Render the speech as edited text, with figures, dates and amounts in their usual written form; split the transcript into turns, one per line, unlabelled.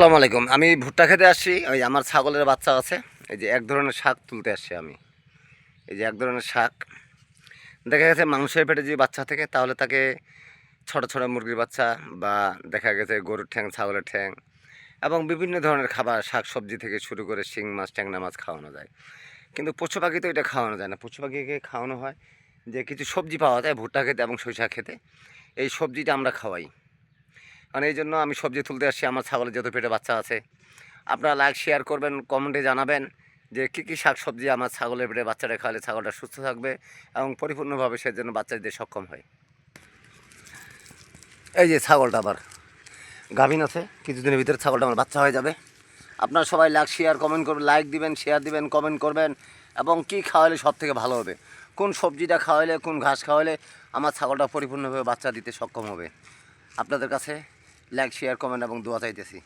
আসসালামু আলাইকুম। আমি ভুট্টা খেতে আসছি। ওই আমার ছাগলের বাচ্চা আছে। এই যে এক ধরনের শাক তুলতে আসছি আমি। এই যে এক ধরনের শাক। দেখা গেছে মানুষের পেটে যদি বাচ্চা থাকে তাহলে তাকে ছোট ছোট মুরগির বাচ্চা বা দেখা গেছে গরুর ঠ্যাং, ছাগলের ঠ্যাং এবং বিভিন্ন ধরনের খাবার শাক সবজি থেকে শুরু করে শিং মাছ, ট্যাংরা মাছ খাওয়ানো যায়। কিন্তু পশু পাখি তো এটা খাওয়ানো যায় না। পশু পাখিকে খাওয়ানো হয় যে কিছু সবজি পাওয়া যায় ভুট্টা খেতে এবং সরিষা খেতে। এই সবজিটা আমরা খাওয়াই। মানে এই জন্য আমি সবজি তুলতে আসছি আমার ছাগলের যেহেতু পেটে বাচ্চা আছে। আপনারা লাইক শেয়ার করবেন, কমেন্টে জানাবেন যে কী কী শাকসবজি আমার ছাগলের পেটে বাচ্চাটা খাওয়ালে ছাগলটা সুস্থ থাকবে এবং পরিপূর্ণভাবে সে যেন বাচ্চা দিতে সক্ষম হয়। এই যে ছাগলটা আবার গাভিন আছে, কিছুদিনের ভিতরে ছাগলটা আমার বাচ্চা হয়ে যাবে। আপনারা সবাই লাইক শেয়ার কমেন্ট করবেন, লাইক দিবেন, শেয়ার দিবেন, কমেন্ট করবেন এবং কী খাওয়ালে সব থেকে ভালো হবে, কোন সবজিটা খাওয়ালে, কোন ঘাস খাওয়ালে আমার ছাগলটা পরিপূর্ণভাবে বাচ্চা দিতে সক্ষম হবে। আপনাদের কাছে লাইক শেয়ার কমেন্ট এবং দোয়া চাইতেছি।